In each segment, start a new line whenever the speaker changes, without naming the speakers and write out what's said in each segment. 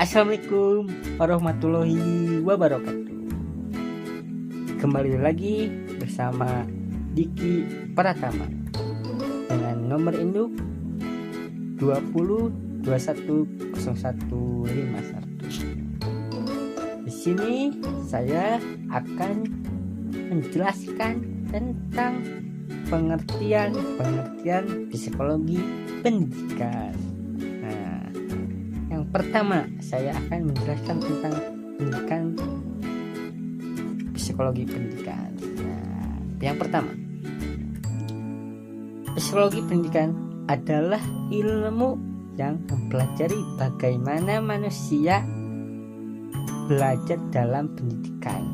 Assalamualaikum warahmatullahi wabarakatuh. Kembali lagi bersama Diki Pratama dengan nomor induk 20210151. Di sini saya akan menjelaskan tentang pengertian psikologi pendidikan. Yang pertama, saya akan menjelaskan tentang pendidikan psikologi pendidikan. Yang pertama, psikologi pendidikan adalah ilmu yang mempelajari bagaimana manusia belajar dalam pendidikan.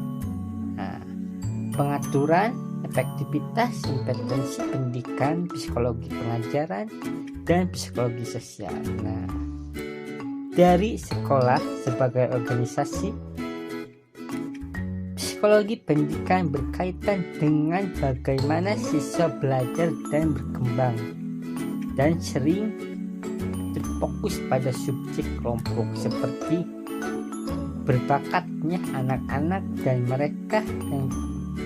Pengaturan, efektivitas, kompetensi pendidikan, psikologi pengajaran, dan psikologi sosial. Dari sekolah sebagai organisasi, psikologi pendidikan berkaitan dengan bagaimana siswa belajar dan berkembang, dan sering terfokus pada subjek kelompok seperti berbakatnya anak-anak dan mereka yang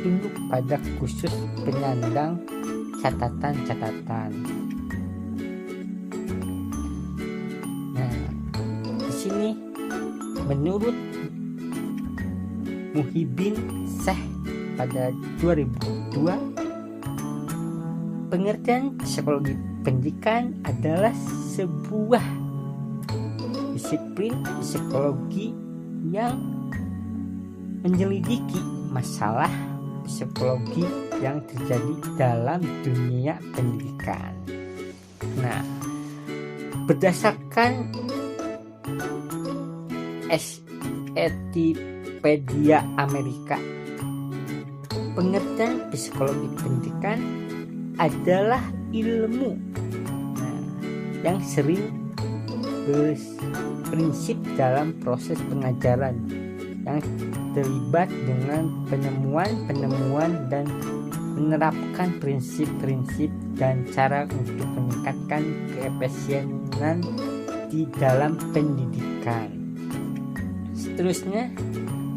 tunduk pada khusus penyandang catatan-catatan. Di sini menurut Muhyiddin Syekh pada 2002, pengertian psikologi pendidikan adalah sebuah disiplin psikologi yang menyelidiki masalah psikologi yang terjadi dalam dunia pendidikan. Berdasarkan Etipedia Amerika, pengertian psikologi pendidikan adalah ilmu yang sering berprinsip dalam proses pengajaran yang terlibat dengan penemuan dan menerapkan prinsip-prinsip dan cara untuk meningkatkan keefisienan di dalam pendidikan. Seterusnya,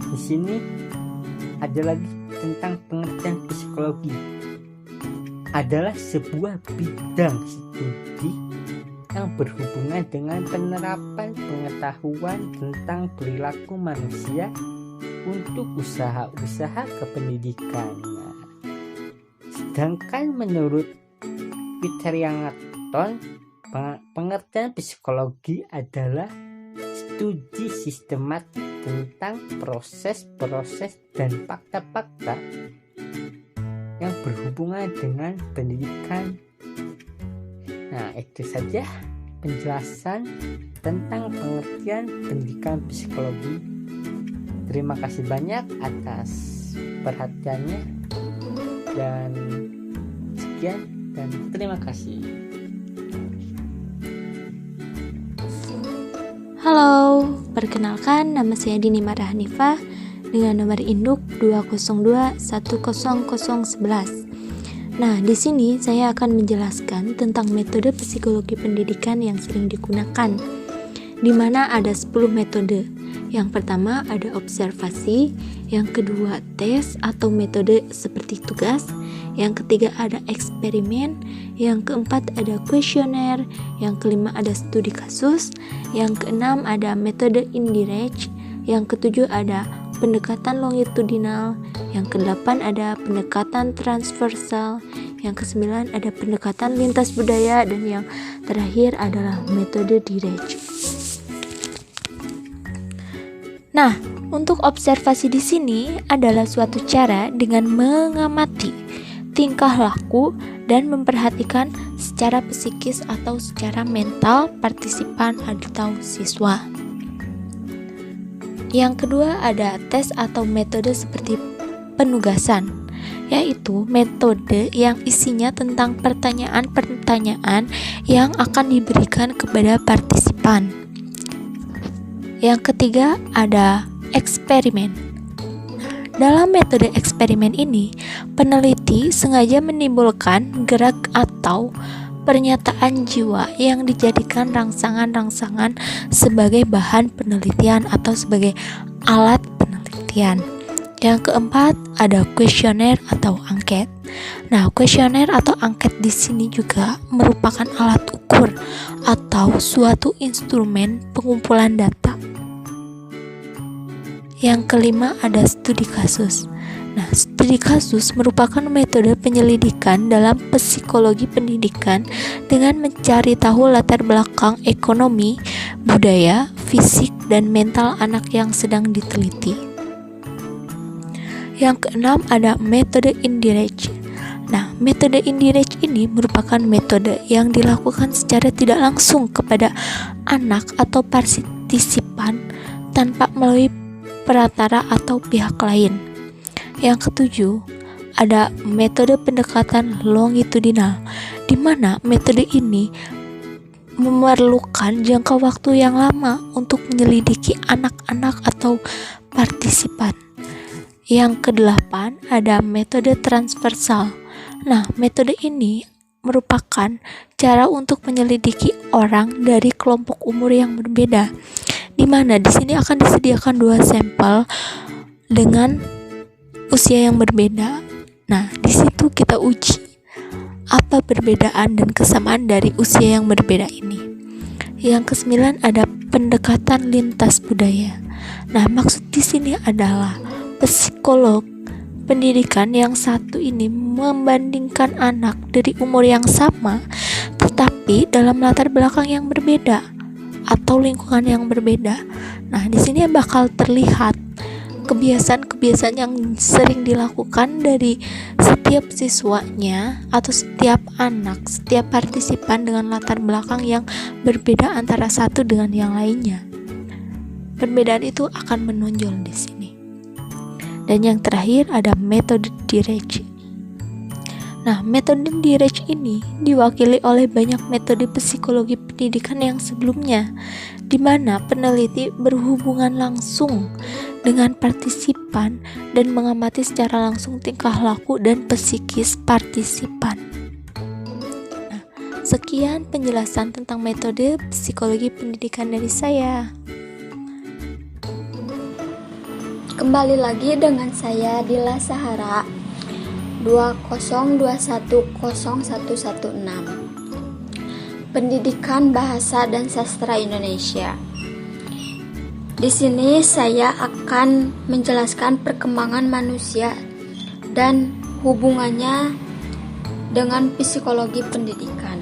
di sini ada lagi tentang pengertian psikologi. Adalah sebuah bidang studi yang berhubungan dengan penerapan pengetahuan tentang perilaku manusia untuk usaha-usaha kependidikan. Sedangkan menurut Peter Yangaton, pengertian psikologi adalah studi sistematik tentang proses-proses dan fakta-fakta yang berhubungan dengan pendidikan. Itu saja penjelasan tentang pengertian pendidikan psikologi. Terima kasih banyak atas perhatiannya, dan sekian dan terima kasih.
Halo, perkenalkan nama saya Dini Mara Hanifah dengan nomor induk 202-10011. Di sini saya akan menjelaskan tentang metode psikologi pendidikan yang sering digunakan, di mana ada 10 metode. Yang pertama ada observasi, yang kedua tes atau metode seperti tugas, yang ketiga ada eksperimen, yang keempat ada kuesioner, yang kelima ada studi kasus, yang keenam ada metode indirect, yang ketujuh ada pendekatan longitudinal, yang kedelapan ada pendekatan transversal, yang kesembilan ada pendekatan lintas budaya, dan yang terakhir adalah metode direct. Untuk observasi di sini adalah suatu cara dengan mengamati tingkah laku dan memperhatikan secara psikis atau secara mental partisipan atau siswa. Yang kedua ada tes atau metode seperti penugasan, yaitu metode yang isinya tentang pertanyaan-pertanyaan yang akan diberikan kepada partisipan. Yang ketiga ada eksperimen. Dalam metode eksperimen ini, peneliti sengaja menimbulkan gerak atau pernyataan jiwa yang dijadikan rangsangan-rangsangan sebagai bahan penelitian atau sebagai alat penelitian. Yang keempat ada kuesioner atau angket. Nah, kuesioner atau angket di sini juga merupakan alat ukur atau suatu instrumen pengumpulan data. Yang kelima ada studi kasus. Nah, studi kasus merupakan metode penyelidikan dalam psikologi pendidikan dengan mencari tahu latar belakang ekonomi, budaya, fisik, dan mental anak yang sedang diteliti. Yang keenam ada metode indirect. Nah, metode indirect ini merupakan metode yang dilakukan secara tidak langsung kepada anak atau partisipan tanpa melalui perantara atau pihak lain. Yang ketujuh, ada metode pendekatan longitudinal, di mana metode ini memerlukan jangka waktu yang lama untuk menyelidiki anak-anak atau partisipan. Yang kedelapan, ada metode transversal. Nah, metode ini merupakan cara untuk menyelidiki orang dari kelompok umur yang berbeda, di mana di sini akan disediakan 2 sampel dengan usia yang berbeda. Nah, di situ kita uji apa perbedaan dan kesamaan dari usia yang berbeda ini. Yang kesembilan ada pendekatan lintas budaya. Nah, maksud di sini adalah psikolog pendidikan yang satu ini membandingkan anak dari umur yang sama tetapi dalam latar belakang yang berbeda atau lingkungan yang berbeda. Nah, di sini bakal terlihat kebiasaan-kebiasaan yang sering dilakukan dari setiap siswanya atau setiap anak, setiap partisipan dengan latar belakang yang berbeda antara satu dengan yang lainnya. Perbedaan itu akan menonjol di sini. Dan yang terakhir ada metode direct. Nah, metode direct ini diwakili oleh banyak metode psikologi pendidikan yang sebelumnya, di mana peneliti berhubungan langsung dengan partisipan dan mengamati secara langsung tingkah laku dan psikis partisipan. Nah, sekian penjelasan tentang metode psikologi pendidikan dari saya.
Kembali lagi dengan saya Dila Sahara 20210116. Pendidikan Bahasa dan Sastra Indonesia. Di sini saya akan menjelaskan perkembangan manusia dan hubungannya dengan psikologi pendidikan.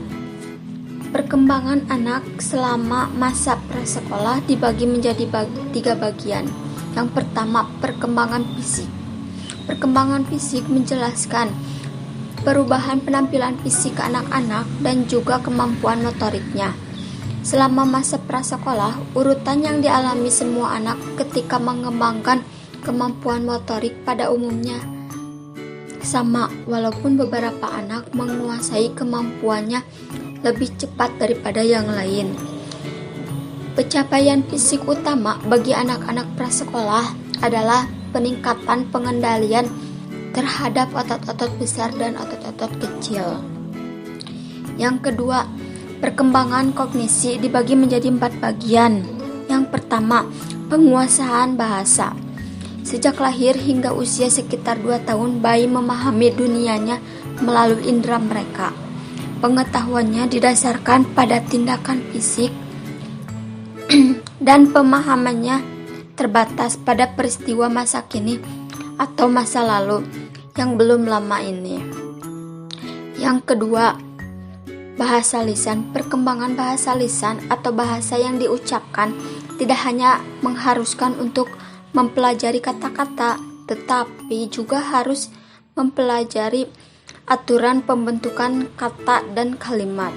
Perkembangan anak selama masa prasekolah dibagi menjadi 3 bagian. Yang pertama, perkembangan fisik. Perkembangan fisik menjelaskan perubahan penampilan fisik anak-anak dan juga kemampuan motoriknya. Selama masa prasekolah, urutan yang dialami semua anak ketika mengembangkan kemampuan motorik pada umumnya sama, walaupun beberapa anak menguasai kemampuannya lebih cepat daripada yang lain. Pencapaian fisik utama bagi anak-anak prasekolah adalah peningkatan pengendalian terhadap otot-otot besar dan otot-otot kecil. Yang kedua, perkembangan kognisi dibagi menjadi 4 bagian. Yang pertama, penguasaan bahasa. Sejak lahir hingga usia sekitar 2 tahun, bayi memahami dunianya melalui indera mereka. Pengetahuannya didasarkan pada tindakan fisik dan pemahamannya terbatas pada peristiwa masa kini atau masa lalu yang belum lama ini. Yang kedua, bahasa lisan. Perkembangan bahasa lisan atau bahasa yang diucapkan tidak hanya mengharuskan untuk mempelajari kata-kata, tetapi juga harus mempelajari aturan pembentukan kata dan kalimat.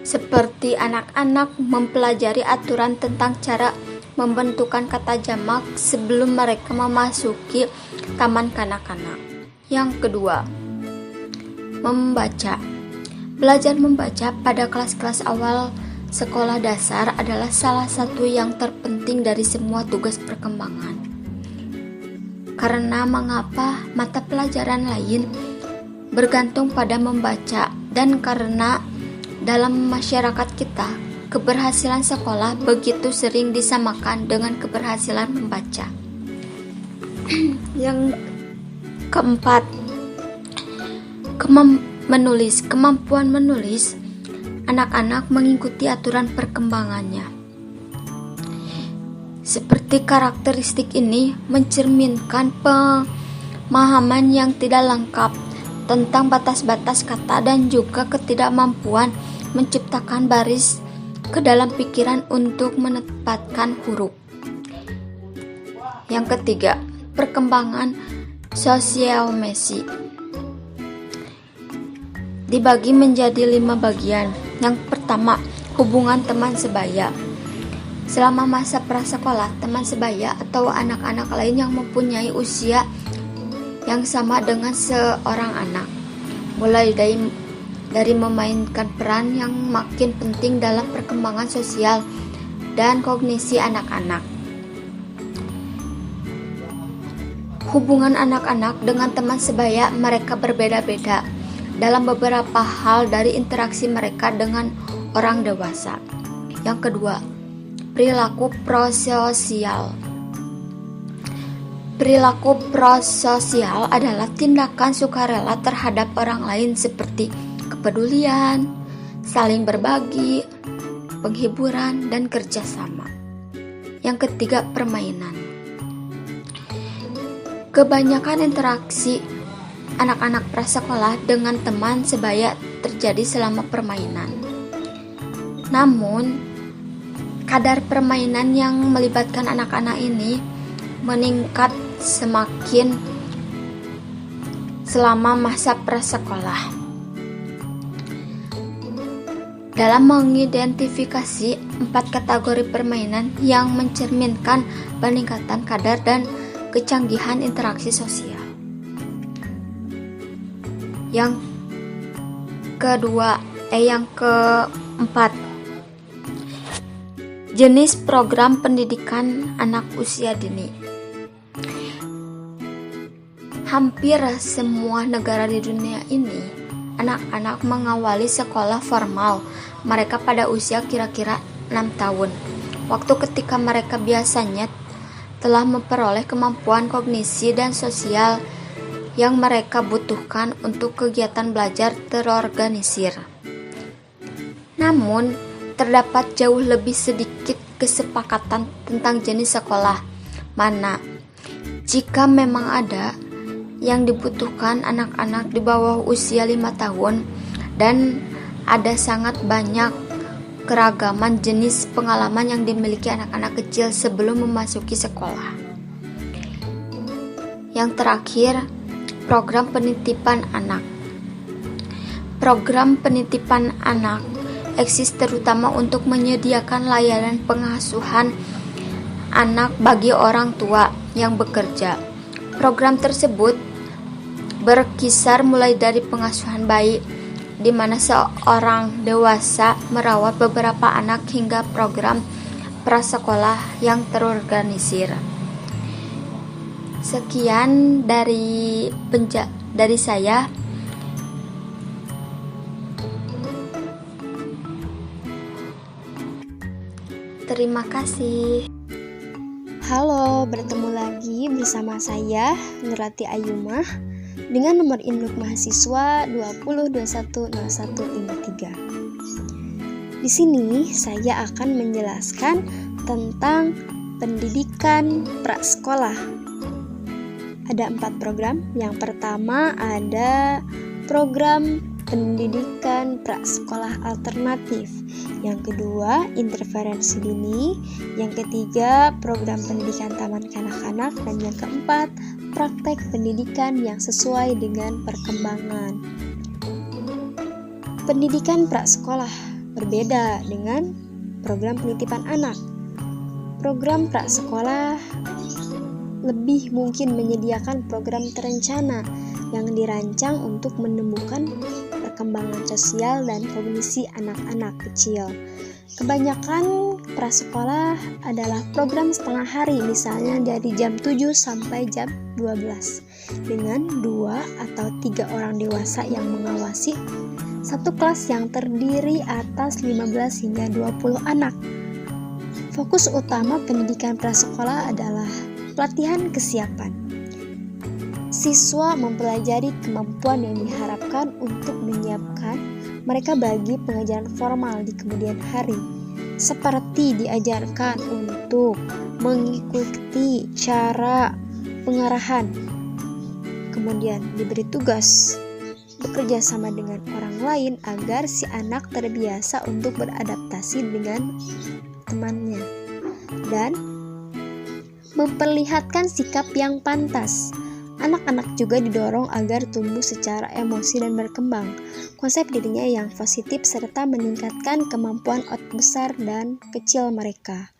Seperti anak-anak mempelajari aturan tentang cara membentukan kata jamak sebelum mereka memasuki taman kanak-kanak. Yang kedua, membaca. Belajar membaca pada kelas-kelas awal sekolah dasar adalah salah satu yang terpenting dari semua tugas perkembangan. Karena mengapa mata pelajaran lain bergantung pada membaca Dan karena dalam masyarakat kita, keberhasilan sekolah begitu sering disamakan dengan keberhasilan membaca. Yang keempat, kemampuan menulis. Anak-anak mengikuti aturan perkembangannya. Seperti karakteristik ini mencerminkan pemahaman yang tidak lengkap tentang batas-batas kata dan juga ketidakmampuan menciptakan baris ke dalam pikiran untuk menempatkan huruf. Yang ketiga, perkembangan sosiomesi dibagi menjadi 5 bagian. Yang pertama, hubungan teman sebaya. Selama masa prasekolah, teman sebaya atau anak-anak lain yang mempunyai usia yang sama dengan seorang anak, mulai dari memainkan peran yang makin penting dalam perkembangan sosial dan kognisi anak-anak. Hubungan anak-anak dengan teman sebaya mereka berbeda-beda dalam beberapa hal dari interaksi mereka dengan orang dewasa. Yang kedua, perilaku prososial. Perilaku prososial adalah tindakan sukarela terhadap orang lain seperti kepedulian, saling berbagi, penghiburan, dan kerjasama. Yang ketiga, permainan. Kebanyakan interaksi anak-anak prasekolah dengan teman sebaya terjadi selama permainan. Namun, kadar permainan yang melibatkan anak-anak ini meningkat semakin selama masa prasekolah. Dalam mengidentifikasi 4 kategori permainan yang mencerminkan peningkatan kadar dan kecanggihan interaksi sosial. Yang keempat, jenis program pendidikan anak usia dini. Hampir semua negara di dunia ini, anak-anak mengawali sekolah formal mereka pada usia kira-kira 6 tahun. Waktu ketika mereka biasanya telah memperoleh kemampuan kognisi dan sosial yang mereka butuhkan untuk kegiatan belajar terorganisir. Namun, terdapat jauh lebih sedikit kesepakatan tentang jenis sekolah mana, jika memang ada, yang dibutuhkan anak-anak di bawah usia 5 tahun, dan ada sangat banyak keragaman jenis pengalaman yang dimiliki anak-anak kecil sebelum memasuki sekolah. Yang terakhir, program penitipan anak. Program penitipan anak eksis terutama untuk menyediakan layanan pengasuhan anak bagi orang tua yang bekerja. Program tersebut berkisar mulai dari pengasuhan bayi, di mana seorang dewasa merawat beberapa anak, hingga program prasekolah yang terorganisir. Sekian dari saya. Terima kasih.
Halo, bertemu lagi bersama saya Nurati Ayumah dengan nomor induk mahasiswa 20210153. Di sini saya akan menjelaskan tentang pendidikan prasekolah. Ada 4 program. Yang pertama ada program pendidikan prasekolah alternatif. Yang kedua, interferensi dini. Yang ketiga, program pendidikan taman kanak-kanak. Dan yang keempat, praktek pendidikan yang sesuai dengan perkembangan. Pendidikan prasekolah berbeda dengan program penitipan anak. Program prasekolah lebih mungkin menyediakan program terencana yang dirancang untuk menumbuhkan perkembangan sosial dan kognisi anak-anak kecil. Kebanyakan prasekolah adalah program setengah hari, misalnya dari jam 7 sampai jam 12, dengan 2 atau 3 orang dewasa yang mengawasi Satu kelas yang terdiri atas 15 hingga 20 anak. Fokus utama pendidikan prasekolah adalah pelatihan kesiapan. Siswa mempelajari kemampuan yang diharapkan untuk menyiapkan mereka bagi pengajaran formal di kemudian hari, seperti diajarkan untuk mengikuti cara pengarahan, kemudian diberi tugas bekerja sama dengan orang lain agar si anak terbiasa untuk beradaptasi dengan temannya, dan memperlihatkan sikap yang pantas. Anak-anak juga didorong agar tumbuh secara emosi dan berkembang konsep dirinya yang positif serta meningkatkan kemampuan otak besar dan kecil mereka.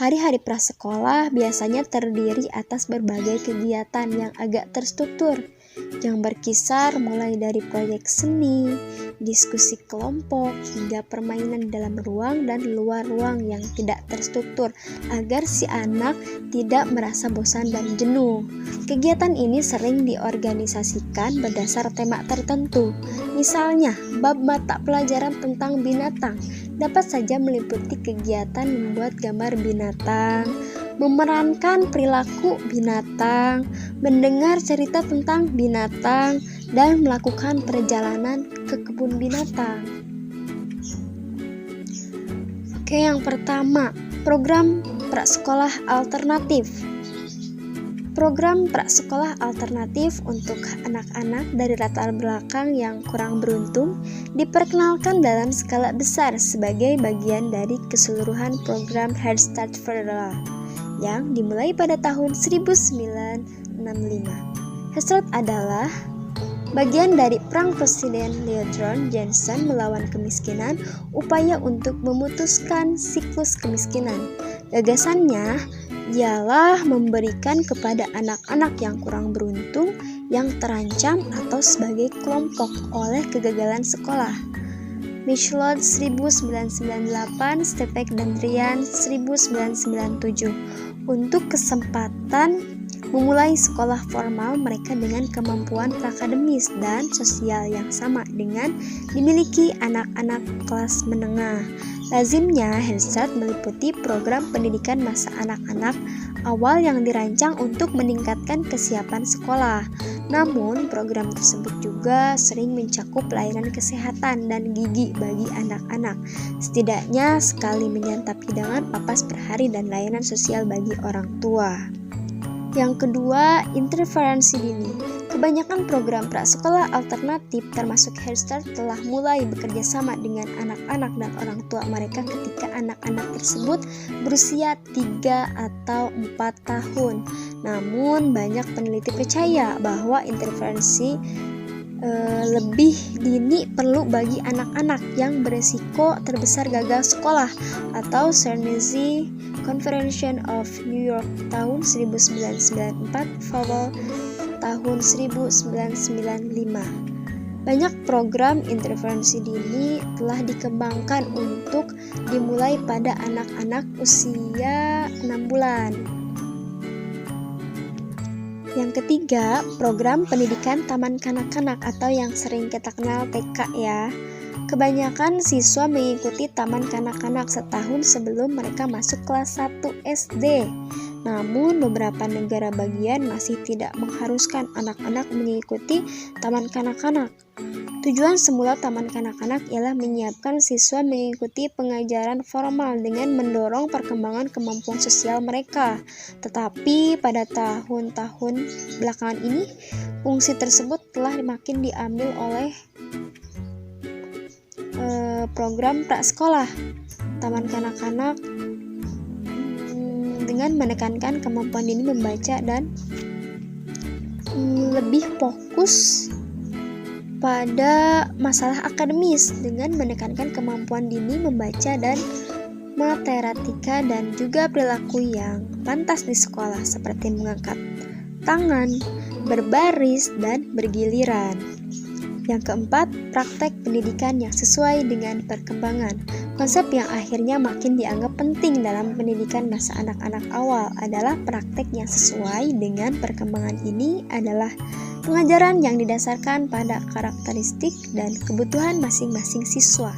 Hari-hari prasekolah biasanya terdiri atas berbagai kegiatan yang agak terstruktur, yang berkisar mulai dari proyek seni, diskusi kelompok, hingga permainan dalam ruang dan luar ruang yang tidak terstruktur agar si anak tidak merasa bosan dan jenuh. Kegiatan ini sering diorganisasikan berdasar tema tertentu. Misalnya, bab mata pelajaran tentang binatang dapat saja meliputi kegiatan membuat gambar binatang, memerankan perilaku binatang, mendengar cerita tentang binatang, dan melakukan perjalanan ke kebun binatang. Oke, yang pertama, program prasekolah alternatif. Program prasekolah alternatif untuk anak-anak dari latar belakang yang kurang beruntung diperkenalkan dalam skala besar sebagai bagian dari keseluruhan program Head Start Federal yang dimulai pada tahun 1965. Head Start adalah bagian dari perang Presiden Lyndon Johnson melawan kemiskinan, upaya untuk memutuskan siklus kemiskinan. Gagasannya ialah memberikan kepada anak-anak yang kurang beruntung, yang terancam atau sebagai kelompok oleh kegagalan sekolah. Michelot 1998, Stepek dan Ryan 1997 untuk kesempatan memulai sekolah formal mereka dengan kemampuan akademis dan sosial yang sama dengan dimiliki anak-anak kelas menengah. Lazimnya, Head Start meliputi program pendidikan masa anak-anak awal yang dirancang untuk meningkatkan kesiapan sekolah. Namun, program tersebut juga sering mencakup layanan kesehatan dan gigi bagi anak-anak, setidaknya sekali menyantap hidangan papas per hari dan layanan sosial bagi orang tua. Yang kedua, interferensi dini. Kebanyakan program prasekolah alternatif termasuk Head Start telah mulai bekerja sama dengan anak-anak dan orang tua mereka ketika anak-anak tersebut berusia 3 atau 4 tahun. Namun banyak peneliti percaya bahwa interferensi lebih dini perlu bagi anak-anak yang beresiko terbesar gagal sekolah atau Carnegie Conference of New York tahun 1994, Powell tahun 1995. Banyak program intervensi dini telah dikembangkan untuk dimulai pada anak-anak usia 6 bulan. Yang ketiga, program pendidikan taman kanak-kanak atau yang sering kita kenal TK ya. Kebanyakan siswa mengikuti taman kanak-kanak setahun sebelum mereka masuk kelas 1 SD. Namun beberapa negara bagian masih tidak mengharuskan anak-anak mengikuti taman kanak-kanak. Tujuan semula taman kanak-kanak ialah menyiapkan siswa mengikuti pengajaran formal dengan mendorong perkembangan kemampuan sosial mereka. Tetapi pada tahun-tahun belakangan ini, fungsi tersebut telah makin diambil oleh program prasekolah taman kanak-kanak dengan menekankan kemampuan dini membaca dan lebih fokus pada masalah akademis dengan menekankan kemampuan dini membaca dan matematika dan juga perilaku yang pantas di sekolah seperti mengangkat tangan, berbaris, dan bergiliran. Yang keempat, praktek pendidikan yang sesuai dengan perkembangan. Konsep yang akhirnya makin dianggap penting dalam pendidikan masa anak-anak awal adalah praktek yang sesuai dengan perkembangan. Ini adalah pengajaran yang didasarkan pada karakteristik dan kebutuhan masing-masing siswa,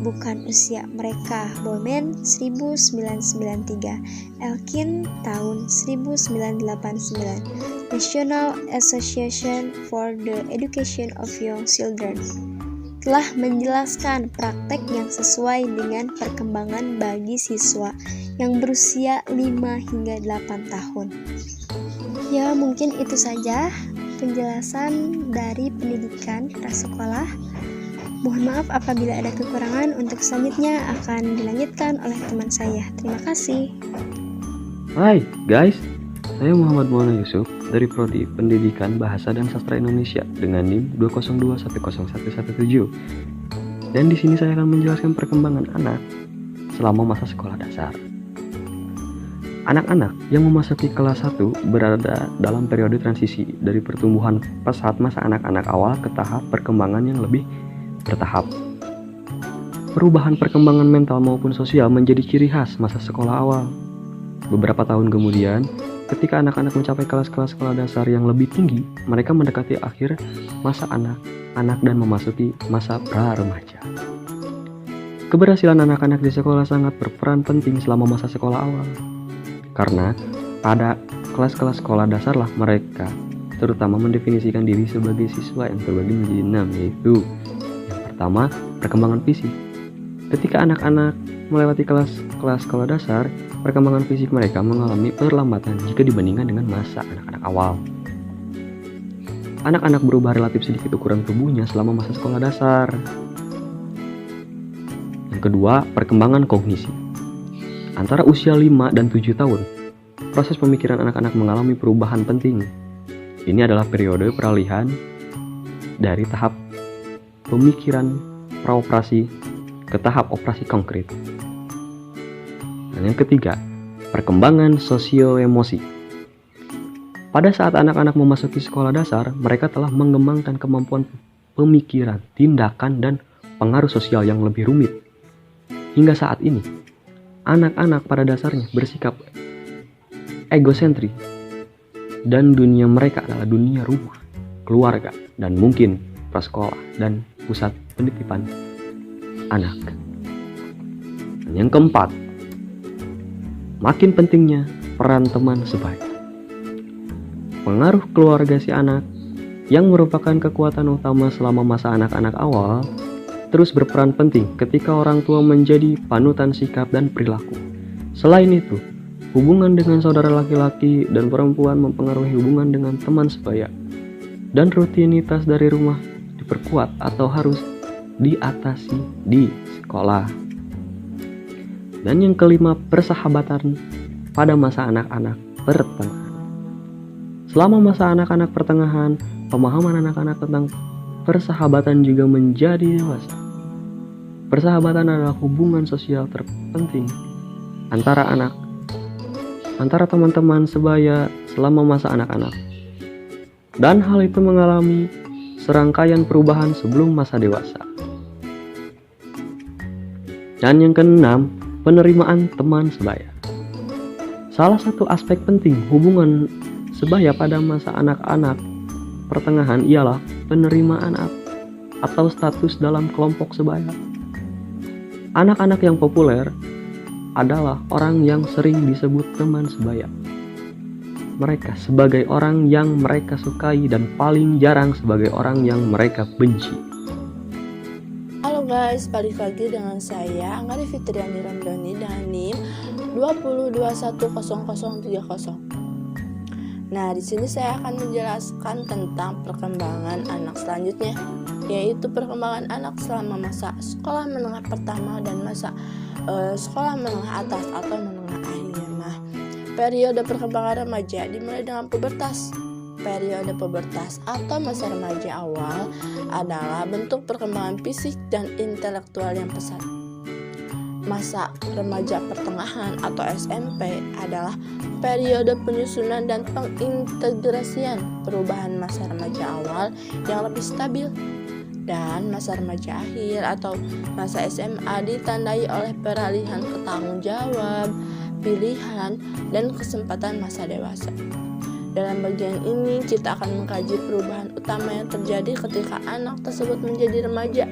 bukan usia mereka. Bowman 1993, Elkin tahun 1989, National Association for the Education of Young Children telah menjelaskan praktek yang sesuai dengan perkembangan bagi siswa yang berusia 5 hingga 8 tahun. Ya, mungkin itu saja penjelasan dari pendidikan prasekolah. Mohon maaf apabila ada kekurangan. Untuk selanjutnya akan dilanjutkan oleh teman saya. Terima kasih.
Hai guys, saya Muhammad Maulana Yusuf dari Prodi Pendidikan Bahasa dan Sastra Indonesia dengan NIM 2021017. Dan di sini saya akan menjelaskan perkembangan anak selama masa sekolah dasar. Anak-anak yang memasuki kelas 1 berada dalam periode transisi dari pertumbuhan pesat masa anak-anak awal ke tahap perkembangan yang lebih bertahap. Perubahan perkembangan mental maupun sosial menjadi ciri khas masa sekolah awal. Beberapa tahun kemudian, ketika anak-anak mencapai kelas-kelas sekolah dasar yang lebih tinggi, mereka mendekati akhir masa anak-anak dan memasuki masa pra-remaja. Keberhasilan anak-anak di sekolah sangat berperan penting selama masa sekolah awal. Karena pada kelas-kelas sekolah dasarlah mereka terutama mendefinisikan diri sebagai siswa yang terbagi menjadi 6, yaitu yang pertama, perkembangan fisik. Ketika anak-anak melewati kelas-kelas sekolah dasar, perkembangan fisik mereka mengalami perlambatan jika dibandingkan dengan masa anak-anak awal. Anak-anak berubah relatif sedikit ukuran tubuhnya selama masa sekolah dasar. Yang kedua, perkembangan kognisi. Antara usia 5 dan 7 tahun, proses pemikiran anak-anak mengalami perubahan penting. Ini adalah periode peralihan dari tahap pemikiran praoperasi ke tahap operasi konkret. Dan yang ketiga, perkembangan sosio-emosi. Pada saat anak-anak memasuki sekolah dasar, mereka telah mengembangkan kemampuan pemikiran, tindakan, dan pengaruh sosial yang lebih rumit. Hingga saat ini, anak-anak pada dasarnya bersikap egosentris dan dunia mereka adalah dunia rumah, keluarga, dan mungkin prasekolah dan pusat penitipan anak. Dan yang keempat, makin pentingnya peran teman sebaya. Pengaruh keluarga si anak yang merupakan kekuatan utama selama masa anak-anak awal terus berperan penting ketika orang tua menjadi panutan sikap dan perilaku. Selain itu, hubungan dengan saudara laki-laki dan perempuan mempengaruhi hubungan dengan teman sebaya, dan rutinitas dari rumah diperkuat atau harus diatasi di sekolah. Dan yang kelima, persahabatan pada masa anak-anak pertengahan. Selama masa anak-anak pertengahan, pemahaman anak-anak tentang persahabatan juga menjadi dewasa. Persahabatan adalah hubungan sosial terpenting antara teman-teman sebaya selama masa anak-anak. Dan hal itu mengalami serangkaian perubahan sebelum masa dewasa. Dan yang keenam, penerimaan teman sebaya. Salah satu aspek penting hubungan sebaya pada masa anak-anak pertengahan ialah penerimaan atau status dalam kelompok sebaya. Anak-anak yang populer adalah orang yang sering disebut teman sebaya. Mereka sebagai orang yang mereka sukai dan paling jarang sebagai orang yang mereka benci.
Halo guys, balik lagi dengan saya Anggari Fitriani Ramdhani dengan NIM 202100030. Nah, di sini saya akan menjelaskan tentang perkembangan anak selanjutnya, yaitu perkembangan anak selama masa sekolah menengah pertama dan masa sekolah menengah atas atau menengah akhir. Nah, periode perkembangan remaja dimulai dengan pubertas. Periode pubertas atau masa remaja awal adalah bentuk perkembangan fisik dan intelektual yang pesat. Masa remaja pertengahan atau SMP adalah periode penyusunan dan pengintegrasian perubahan masa remaja awal yang lebih stabil. Dan masa remaja akhir atau masa SMA ditandai oleh peralihan ke tanggung jawab, pilihan, dan kesempatan masa dewasa. Dalam bagian ini, kita akan mengkaji perubahan utama yang terjadi ketika anak tersebut menjadi remaja,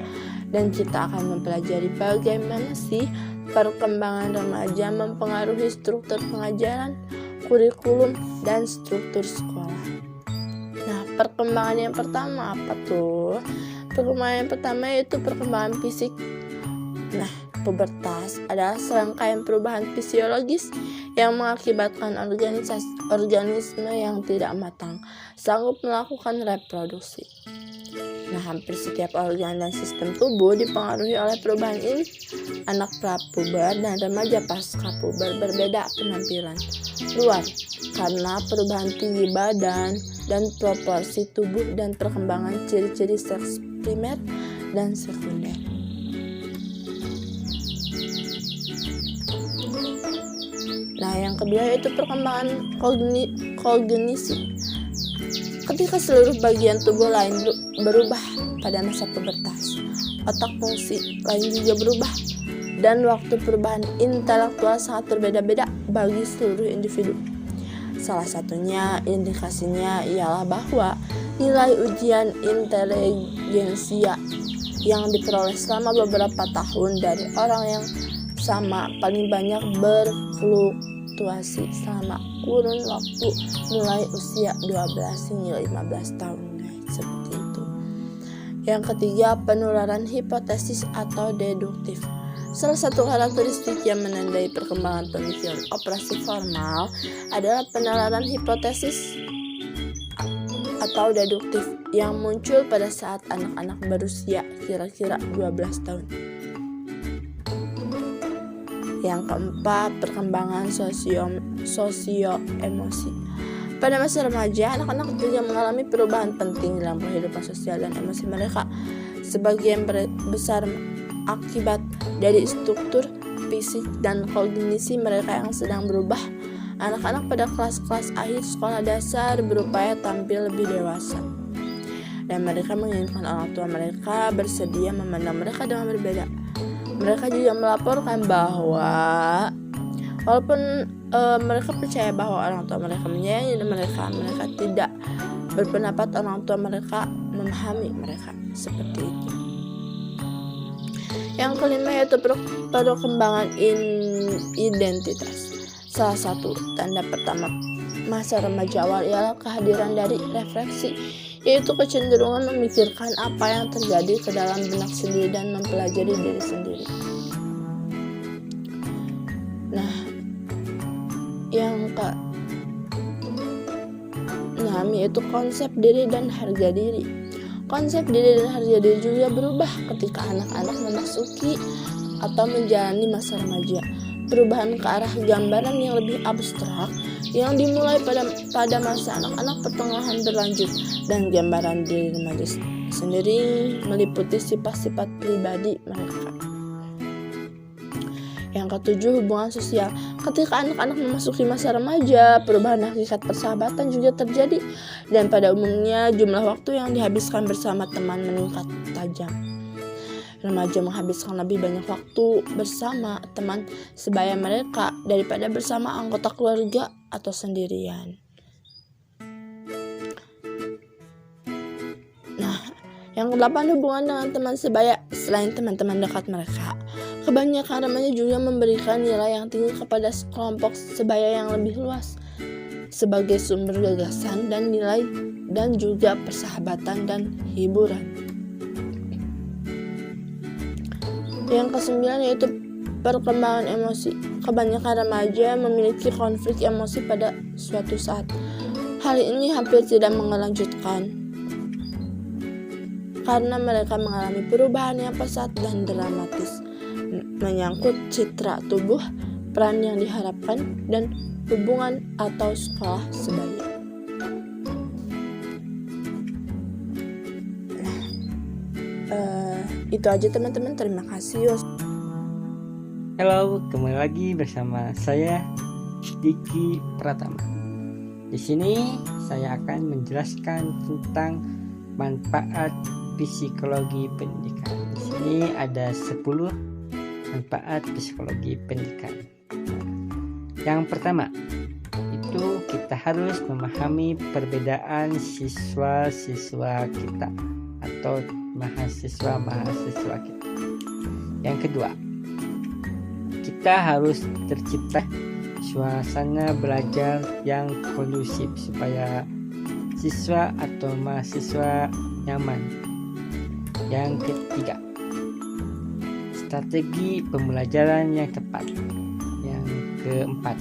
dan kita akan mempelajari bagaimana sih perkembangan remaja mempengaruhi struktur pengajaran, kurikulum, dan struktur sekolah. Nah, perkembangan yang pertama apa tuh? Perkembangan yang pertama yaitu perkembangan fisik. Nah, pubertas adalah serangkaian perubahan fisiologis yang mengakibatkan organisme yang tidak matang sanggup melakukan reproduksi. Nah, hampir setiap organ dan sistem tubuh dipengaruhi oleh perubahan ini. Anak prapuber dan remaja pascapuber berbeda penampilan luar karena perubahan tinggi badan dan proporsi tubuh dan perkembangan ciri-ciri seks primer dan sekunder. Nah, yang kedua yaitu perkembangan kognisi. Ketika seluruh bagian tubuh lain berubah pada masa pubertas, otak fungsi lain juga berubah, dan waktu perubahan intelektual sangat berbeda-beda bagi seluruh individu. Salah satunya indikasinya ialah bahwa nilai ujian inteligensia yang diperoleh selama beberapa tahun dari orang yang sama paling banyak berfluktuasi selama kurun waktu mulai usia 12 hingga 15 tahun. Seperti itu. Yang ketiga, penularan hipotesis atau deduktif. Salah satu karakteristik yang menandai perkembangan pemikiran operasi formal adalah penalaran hipotesis atau deduktif yang muncul pada saat anak-anak berusia kira-kira 12 tahun. Yang keempat, perkembangan sosio-emosi. Pada masa remaja, anak-anak juga mengalami perubahan penting dalam kehidupan sosial dan emosi mereka. Sebagian besar akibat dari struktur fisik dan kognisi mereka yang sedang berubah. Anak-anak pada kelas-kelas akhir sekolah dasar berupaya tampil lebih dewasa, dan mereka menginginkan orang tua mereka bersedia memandang mereka dengan berbeda. Mereka juga melaporkan bahwa walaupun mereka percaya bahwa orang tua mereka menyayangi mereka tidak berpendapat orang tua mereka memahami mereka. Seperti itu. Yang kelima yaitu perkembangan identitas. Salah satu tanda pertama masa remaja awal ialah kehadiran dari refleksi, yaitu kecenderungan memikirkan apa yang terjadi ke dalam benak sendiri dan mempelajari diri sendiri. Nah, yang ke-6 yaitu konsep diri dan harga diri. Konsep diri dan harga diri juga berubah ketika anak-anak memasuki atau menjalani masa remaja. Perubahan ke arah gambaran yang lebih abstrak yang dimulai pada masa anak-anak pertengahan berlanjut, dan gambaran diri remaja sendiri meliputi sifat-sifat pribadi mereka. Yang ketujuh, hubungan sosial. Ketika anak-anak memasuki masa remaja, perubahan hakikat persahabatan juga terjadi, dan pada umumnya jumlah waktu yang dihabiskan bersama teman meningkat tajam. Remaja menghabiskan lebih banyak waktu bersama teman sebaya mereka daripada bersama anggota keluarga atau sendirian. Nah, yang ke-8, hubungan dengan teman sebaya selain teman-teman dekat mereka. Kebanyakan remaja juga memberikan nilai yang tinggi kepada kelompok sebaya yang lebih luas sebagai sumber gagasan dan nilai, dan juga persahabatan dan hiburan. Yang ke-9 yaitu perkembangan emosi. Kebanyakan remaja memiliki konflik emosi pada suatu saat. Hal ini hampir tidak mengelanjutkan karena mereka mengalami perubahan yang pesat dan dramatis, menyangkut citra tubuh, peran yang diharapkan, dan hubungan atau sekolah sebaya. Itu aja teman-teman, terima kasih.
Halo, kembali lagi bersama saya Diki Pratama. Di sini saya akan menjelaskan tentang manfaat psikologi pendidikan. Di sini ada 10 manfaat psikologi pendidikan. Yang pertama, itu kita harus memahami perbedaan siswa-siswa kita atau mahasiswa-mahasiswa kita. Yang kedua, kita harus tercipta suasana belajar yang kondusif supaya siswa atau mahasiswa nyaman. Yang ketiga, strategi pembelajaran yang tepat. Yang keempat,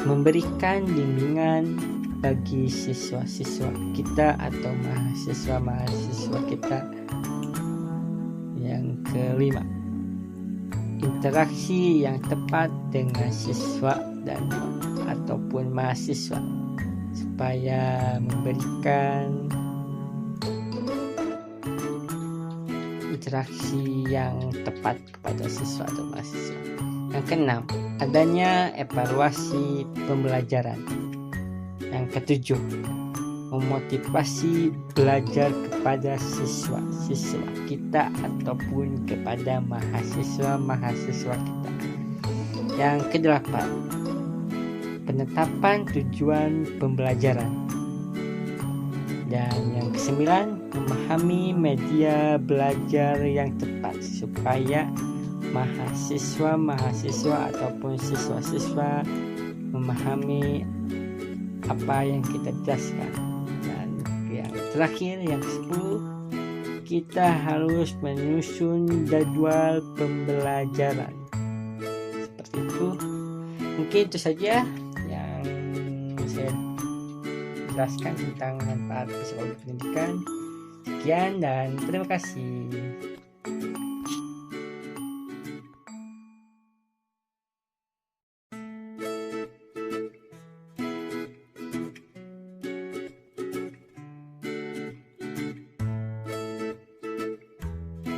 memberikan bimbingan bagi siswa-siswa kita atau mahasiswa-mahasiswa kita. Yang kelima, interaksi yang tepat dengan siswa dan ataupun mahasiswa supaya memberikan interaksi yang tepat kepada siswa atau mahasiswa. Yang keenam, adanya evaluasi pembelajaran. Yang ketujuh, memotivasi belajar kepada siswa-siswa kita ataupun kepada mahasiswa-mahasiswa kita. Yang kedelapan, penetapan tujuan pembelajaran. Dan yang kesembilan, memahami media belajar yang tepat supaya mahasiswa-mahasiswa ataupun siswa-siswa memahami apa yang kita jelaskan. Dan yang terakhir, yang ke-10, kita harus menyusun jadwal pembelajaran. Seperti itu. Mungkin itu saja yang saya jelaskan tentang manfaat psikologi pendidikan. Sekian dan terima kasih.